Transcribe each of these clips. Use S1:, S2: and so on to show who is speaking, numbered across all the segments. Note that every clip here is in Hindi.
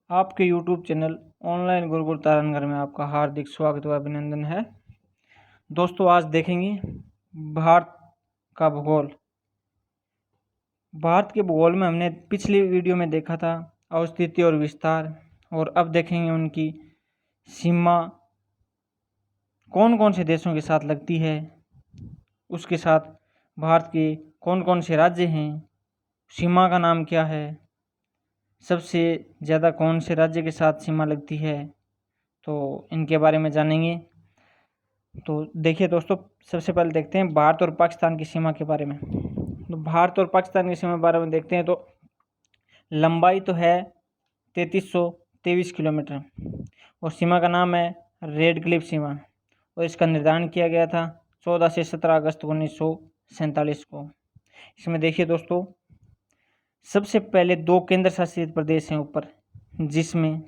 S1: आपके YouTube चैनल ऑनलाइन गुरुकुल तारनगर में आपका हार्दिक स्वागत व अभिनंदन है। दोस्तों, आज देखेंगे भारत का भूगोल। भारत के भूगोल में हमने पिछली वीडियो में देखा था अवस्थिति और विस्तार, और अब देखेंगे उनकी सीमा कौन कौन से देशों के साथ लगती है, उसके साथ भारत के कौन कौन से राज्य हैं, सीमा का नाम क्या है, सबसे ज़्यादा कौन से राज्य के साथ सीमा लगती है, तो इनके बारे में जानेंगे। तो देखिए दोस्तों, सबसे पहले देखते हैं भारत और पाकिस्तान की सीमा के बारे में। तो भारत और पाकिस्तान की सीमा के बारे में देखते हैं। तो लंबाई तो है 3323 किलोमीटर और सीमा का नाम है रेड क्लिफ सीमा, और इसका निर्धारण किया गया था 14 से 17 अगस्त 1947 को। इसमें देखिए दोस्तों, सबसे पहले 2 केंद्र शासित प्रदेश हैं ऊपर, जिसमें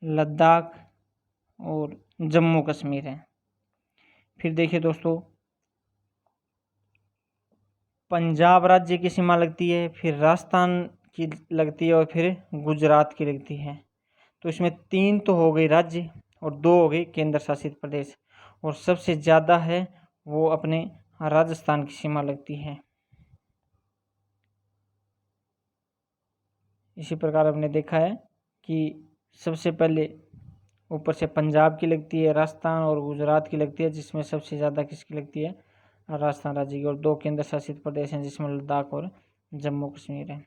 S1: लद्दाख और जम्मू कश्मीर है। फिर देखिए दोस्तों, पंजाब राज्य की सीमा लगती है, फिर राजस्थान की लगती है और फिर गुजरात की लगती है। तो इसमें 3 तो हो गई राज्य और 2 हो गई केंद्र शासित प्रदेश, और सबसे ज़्यादा है वो अपने राजस्थान की सीमा लगती है। इसी प्रकार हमने देखा है कि सबसे पहले ऊपर से पंजाब की लगती है, राजस्थान और गुजरात की लगती है, जिसमें सबसे ज़्यादा किसकी लगती है, राजस्थान राज्य की, और 2 केंद्र शासित प्रदेश हैं जिसमें लद्दाख और जम्मू कश्मीर है।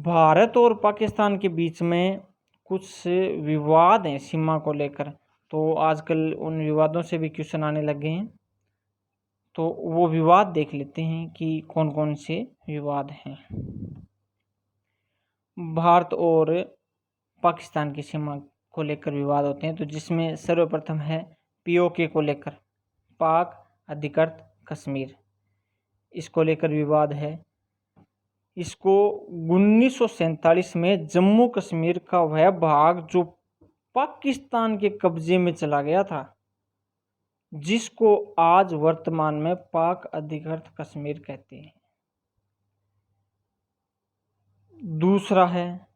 S1: भारत और पाकिस्तान के बीच में कुछ विवाद हैं सीमा को लेकर, तो आजकल उन विवादों से भी क्वेश्चन आने लगे हैं। तो वो विवाद देख लेते हैं कि कौन कौन से विवाद हैं। भारत और पाकिस्तान की सीमा को लेकर विवाद होते हैं, तो जिसमें सर्वप्रथम है पीओके को लेकर, पाक अधिकृत कश्मीर, इसको लेकर विवाद है। इसको 1947 में जम्मू कश्मीर का वह भाग जो पाकिस्तान के कब्जे में चला गया था, जिसको आज वर्तमान में पाक अधिकृत कश्मीर कहते हैं। दूसरा है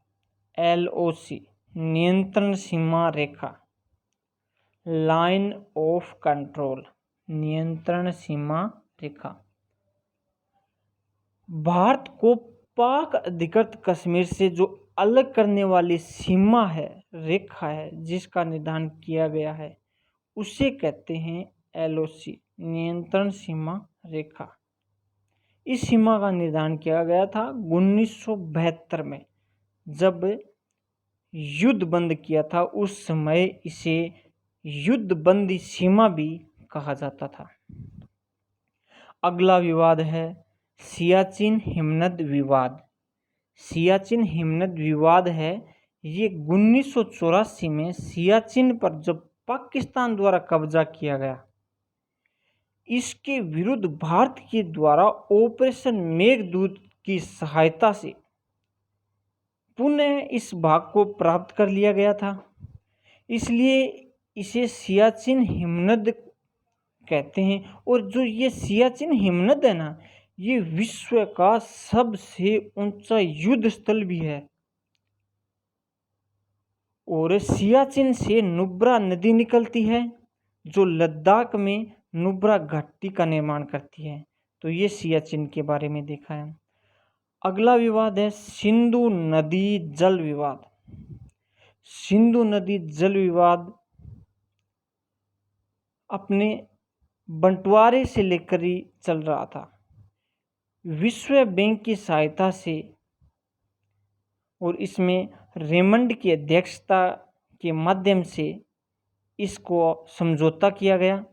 S1: LOC, नियंत्रण सीमा रेखा, लाइन ऑफ कंट्रोल, नियंत्रण सीमा रेखा। भारत को पाक अधिकृत कश्मीर से जो अलग करने वाली सीमा है, रेखा है, जिसका निर्धारण किया गया है, उसे कहते हैं LOC, नियंत्रण सीमा रेखा। इस सीमा का निर्धारण किया गया था 1972 में, जब युद्ध बंद किया था। उस समय इसे युद्ध बंदी सीमा भी कहा जाता था। अगला विवाद है सियाचिन हिमनद विवाद। सियाचिन हिमनद विवाद है, ये 1984 में सियाचिन पर जब पाकिस्तान द्वारा कब्जा किया गया, इसके विरुद्ध भारत के द्वारा ऑपरेशन मेघदूत की सहायता से पुनः इस भाग को प्राप्त कर लिया गया था। इसलिए इसे सियाचिन हिमनद कहते हैं। और जो ये सियाचिन हिमनद है ना, ये विश्व का सबसे ऊंचा युद्ध स्थल भी है। और सियाचिन से नुब्रा नदी निकलती है, जो लद्दाख में नुब्रा घाटी का निर्माण करती है। तो ये सियाचिन के बारे में देखा है। अगला विवाद है सिंधु नदी जल विवाद। सिंधु नदी जल विवाद अपने बंटवारे से लेकर ही चल रहा था। विश्व बैंक की सहायता से और इसमें रेमंड की अध्यक्षता के माध्यम से इसको समझौता किया गया,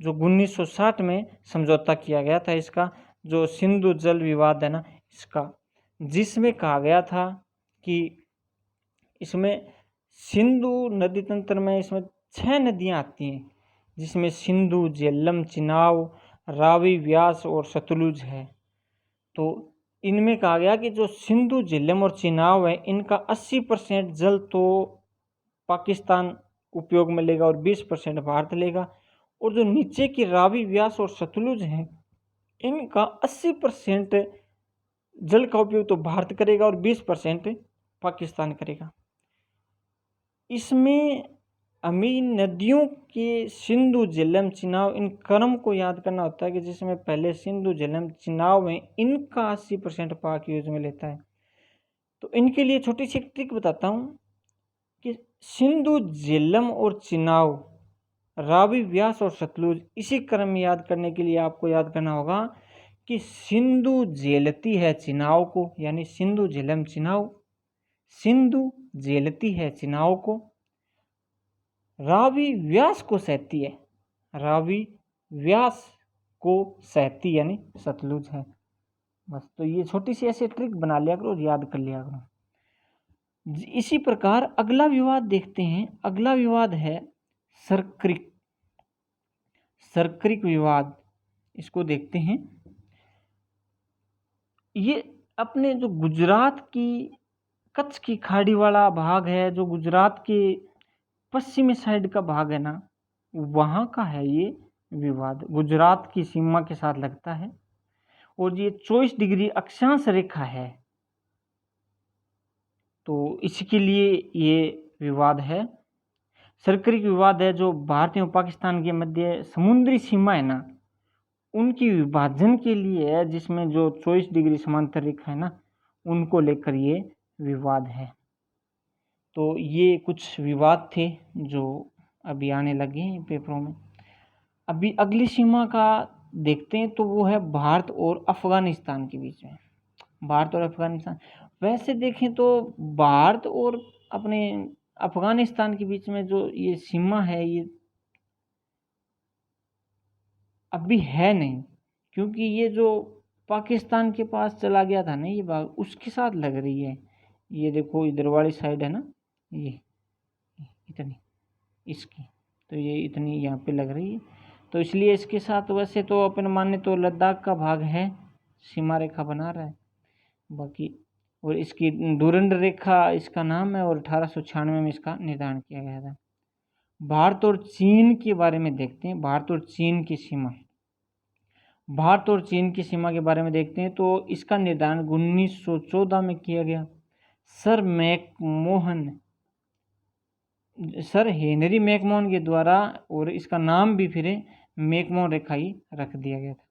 S1: जो 1960 में समझौता किया गया था इसका, जो सिंधु जल विवाद है ना इसका, जिसमें कहा गया था कि इसमें सिंधु नदी तंत्र में इसमें 6 नदियां आती हैं, जिसमें सिंधु, झेलम, चिनाब, रावी, व्यास और सतलुज है। तो इनमें कहा गया कि जो सिंधु, झेलम और चिनाब है, इनका 80% जल तो पाकिस्तान उपयोग में लेगा और 20% भारत लेगा, और जो नीचे की रावी, व्यास और सतलुज हैं, इनका 80% जल का उपयोग तो भारत करेगा और 20% पाकिस्तान करेगा। इसमें हमें नदियों के सिंधु झेलम चिनाब इन क्रम को याद करना होता है कि जिसमें पहले सिंधु झेलम चिनाब में इनका 80% पाक यूज में लेता है। तो इनके लिए छोटी सी ट्रिक बताता हूँ कि सिंधु झेलम और चिनाब, रावी, व्यास और सतलुज, इसी क्रम में याद करने के लिए आपको याद करना होगा कि सिंधु झेलती है चिनाब को, यानी सिंधु झेलम चिनाब, सिंधु झेलती है चिनाब को, रावी व्यास को सहती है, रावी व्यास को सहती यानी सतलुज है। बस, तो ये छोटी सी ऐसे ट्रिक बना लिया करो और याद कर लिया करो। इसी प्रकार अगला विवाद देखते हैं। अगला विवाद है सरक्रिक, सरक्रिक विवाद, इसको देखते हैं। ये अपने जो गुजरात की कच्छ की खाड़ी वाला भाग है, जो गुजरात के पश्चिमी साइड का भाग है ना, वहाँ का है ये विवाद। गुजरात की सीमा के साथ लगता है और ये 24 डिग्री अक्षांश रेखा है, तो इसके लिए ये विवाद है। सरक्रिक विवाद है जो भारत एवं पाकिस्तान के मध्य समुद्री सीमा है ना, उनकी विभाजन के लिए है, जिसमें जो 24 डिग्री समांतर रेखा है ना, उनको लेकर ये विवाद है। तो ये कुछ विवाद थे जो अभी आने लगे हैं पेपरों में। अभी अगली सीमा का देखते हैं, तो वो है भारत और अफगानिस्तान के बीच में। भारत और अफगानिस्तान, वैसे देखें तो भारत और अपने अफगानिस्तान के बीच में जो ये सीमा है, ये अभी है नहीं, क्योंकि ये जो पाकिस्तान के पास चला गया था ना ये बाग, उसके साथ लग रही है। ये देखो इधर वाली साइड है ना, ये इतनी इसकी, तो ये इतनी यहाँ पे लग रही है, तो इसलिए इसके साथ वैसे तो अपन माने तो लद्दाख का भाग है, सीमा रेखा बना रहा है बाकी। और इसकी डूरंड रेखा इसका नाम है, और 1896 में इसका निर्धारण किया गया था। भारत और चीन के बारे में देखते हैं। भारत और चीन की सीमा, भारत और चीन की सीमा के बारे में देखते हैं, तो इसका निर्धारण 1914 में किया गया। सर हेनरी मैकमोहन के द्वारा, और इसका नाम भी फिर मैकमोहन रेखा ही रख दिया गया था।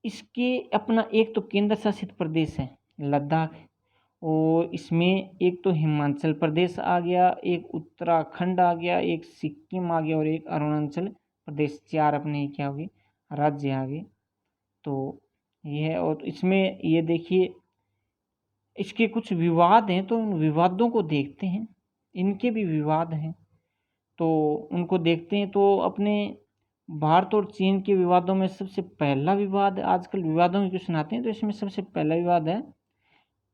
S1: इसके अपना एक तो केंद्र शासित प्रदेश है लद्दाख, और इसमें एक तो हिमाचल प्रदेश आ गया, एक उत्तराखंड आ गया, एक सिक्किम आ गया, और एक अरुणाचल प्रदेश। 4 अपने क्या हो गए, राज्य आ गए। तो ये है, और इसमें ये देखिए इसके कुछ विवाद हैं, तो उन विवादों को देखते हैं। इनके भी विवाद हैं, तो उनको देखते हैं। तो अपने भारत और चीन के विवादों में सबसे पहला विवाद, आजकल विवादों में क्वेश्चन आते हैं, तो इसमें सबसे पहला विवाद है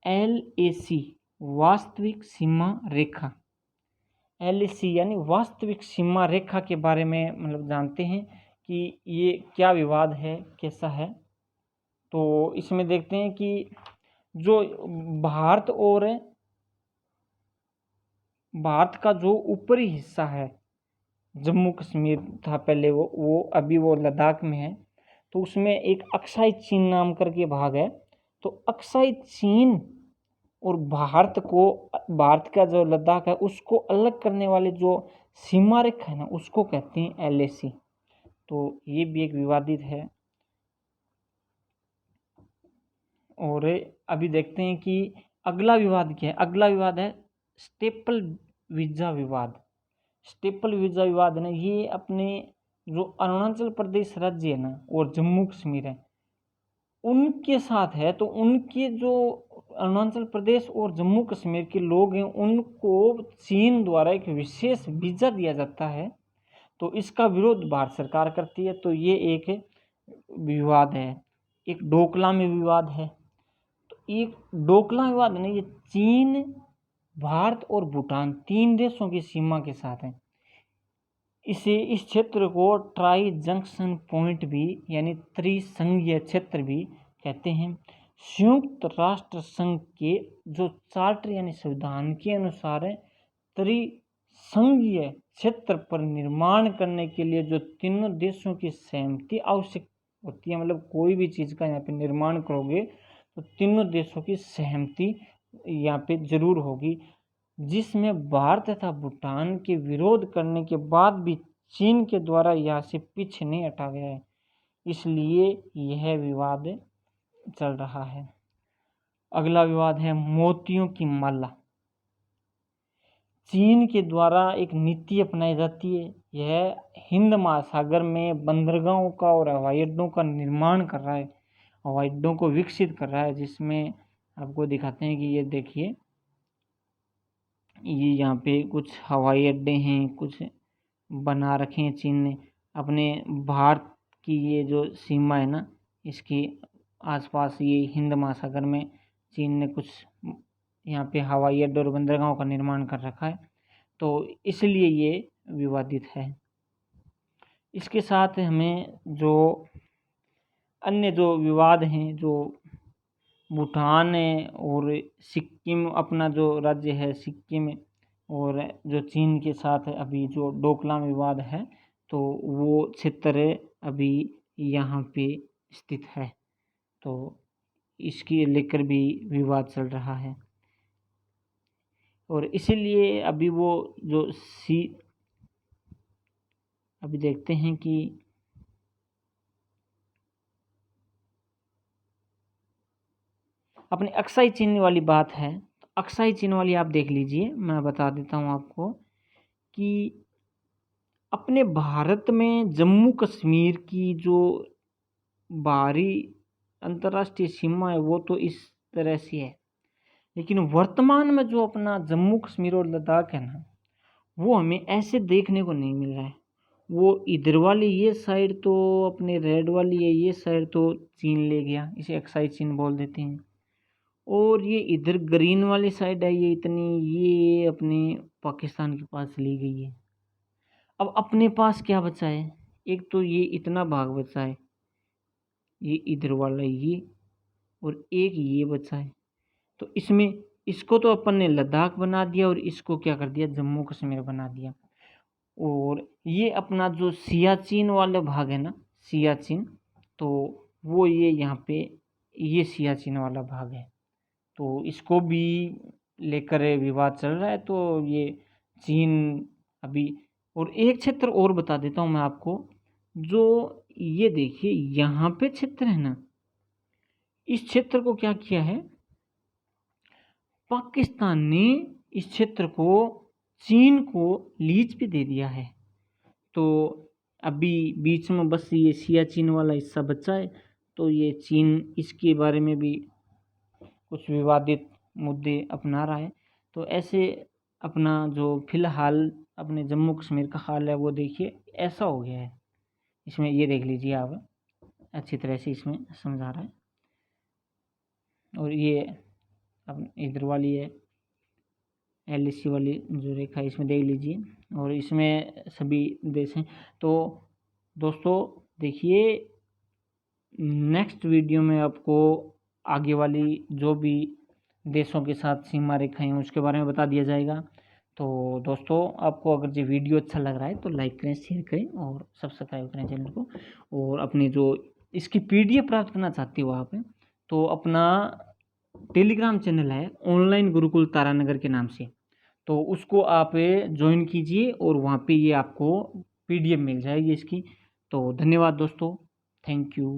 S1: LAC, वास्तविक सीमा रेखा। LAC यानी वास्तविक सीमा रेखा के बारे में मतलब जानते हैं कि ये क्या विवाद है, कैसा है। तो इसमें देखते हैं कि जो भारत का जो ऊपरी हिस्सा है, जम्मू कश्मीर था पहले, वो अभी वो लद्दाख में है, तो उसमें एक अक्साई चीन नाम करके भाग है। तो अक्साई चीन और भारत का जो लद्दाख है उसको अलग करने वाले जो सीमा रेखा है ना, उसको कहते हैं LAC। तो ये भी एक विवादित है। और अभी देखते हैं कि अगला विवाद क्या है। अगला विवाद है स्टेपल वीजा विवाद। स्टेपल वीजा विवाद है ना, ये अपने जो अरुणाचल प्रदेश राज्य है ना और जम्मू कश्मीर है उनके साथ है। तो उनके जो अरुणाचल प्रदेश और जम्मू कश्मीर के लोग हैं, उनको चीन द्वारा एक विशेष वीजा दिया जाता है, तो इसका विरोध भारत सरकार करती है। तो ये एक विवाद है। एक डोकलाम में विवाद है। तो एक डोकलाम विवाद है ना, ये चीन, भारत और भूटान 3 देशों की सीमा के साथ है। इस क्षेत्र को ट्राई जंक्शन पॉइंट भी यानी त्रिसंघीय क्षेत्र भी कहते हैं। संयुक्त राष्ट्र संघ के जो चार्टर यानी संविधान के अनुसार त्रिसंघीय क्षेत्र पर निर्माण करने के लिए जो तीनों देशों की सहमति आवश्यक होती है, मतलब कोई भी चीज़ का यहाँ पे निर्माण करोगे तो तीनों देशों की सहमति यहाँ पे जरूर होगी, जिसमें भारत तथा भूटान के विरोध करने के बाद भी चीन के द्वारा यहाँ से पीछे नहीं हटा गया है, इसलिए यह विवाद चल रहा है। अगला विवाद है मोतियों की माला। चीन के द्वारा एक नीति अपनाई जाती है, यह हिंद महासागर में बंदरगाहों का और हवाई अड्डों का निर्माण कर रहा है, हवाई अड्डों को विकसित कर रहा है, जिसमें आपको दिखाते हैं कि ये देखिए, ये यहाँ पे कुछ हवाई अड्डे हैं, कुछ बना रखे हैं चीन ने अपने भारत की ये जो सीमा है ना, इसके आसपास ये हिंद महासागर में चीन ने कुछ यहाँ पे हवाई अड्डे और बंदरगाहों का निर्माण कर रखा है, तो इसलिए ये विवादित है। इसके साथ हमें जो अन्य जो विवाद हैं, जो भूटान है और सिक्किम, अपना जो राज्य है सिक्किम, और जो चीन के साथ अभी जो डोकलाम विवाद है, तो वो क्षेत्र अभी यहाँ पे स्थित है, तो इसके लेकर भी विवाद चल रहा है। और इसीलिए अभी वो जो अभी देखते हैं कि अपने अक्साई चीन वाली बात है, तो अक्साई चीन वाली आप देख लीजिए, मैं बता देता हूँ आपको कि अपने भारत में जम्मू कश्मीर की जो बाहरी अंतर्राष्ट्रीय सीमा है वो तो इस तरह से है, लेकिन वर्तमान में जो अपना जम्मू कश्मीर और लद्दाख है ना, वो हमें ऐसे देखने को नहीं मिल रहा है। वो इधर वाली ये साइड तो अपने रेड वाली है, ये साइड तो चीन ले गया, इसे अक्साई चीन बोल देते हैं, और ये इधर ग्रीन वाली साइड है, ये इतनी ये अपने पाकिस्तान के पास ली गई है। अब अपने पास क्या बचा है, एक तो ये इतना भाग बचा है, ये इधर वाला ये, और एक ये बचा है, तो इसमें इसको तो अपन ने लद्दाख बना दिया और इसको क्या कर दिया, जम्मू कश्मीर बना दिया। और ये अपना जो सियाचिन वाला भाग है ना, सियाचिन, तो वो ये यहाँ पे ये सियाचिन वाला भाग है, तो इसको भी लेकर विवाद चल रहा है। तो ये चीन अभी, और एक क्षेत्र और बता देता हूँ मैं आपको, जो ये देखिए यहाँ पे क्षेत्र है ना, इस क्षेत्र को क्या किया है, पाकिस्तान ने इस क्षेत्र को चीन को लीज पे दे दिया है। तो अभी बीच में बस ये सियाचिन वाला हिस्सा बचा है, तो ये चीन इसके बारे में भी कुछ विवादित मुद्दे अपना रहा है। तो ऐसे अपना जो फिलहाल अपने जम्मू कश्मीर का हाल है वो देखिए ऐसा हो गया है। इसमें ये देख लीजिए आप, अच्छी तरह से इसमें समझा रहा है। और ये अब इधर वाली है LAC वाली जो रेखा, इसमें देख लीजिए, और इसमें सभी देश हैं। तो दोस्तों देखिए, नेक्स्ट वीडियो में आपको आगे वाली जो भी देशों के साथ सीमा रेखाएं हैं उसके बारे में बता दिया जाएगा। तो दोस्तों, आपको अगर ये वीडियो अच्छा लग रहा है तो लाइक करें, शेयर करें और सब्सक्राइब करें चैनल को। और अपनी जो इसकी PDF प्राप्त करना चाहते हो आप, तो अपना टेलीग्राम चैनल है ऑनलाइन गुरुकुल तारानगर के नाम से, तो उसको आप ज्वाइन कीजिए और वहाँ पे ये आपको PDF मिल जाएगी इसकी। तो धन्यवाद दोस्तों, थैंक यू।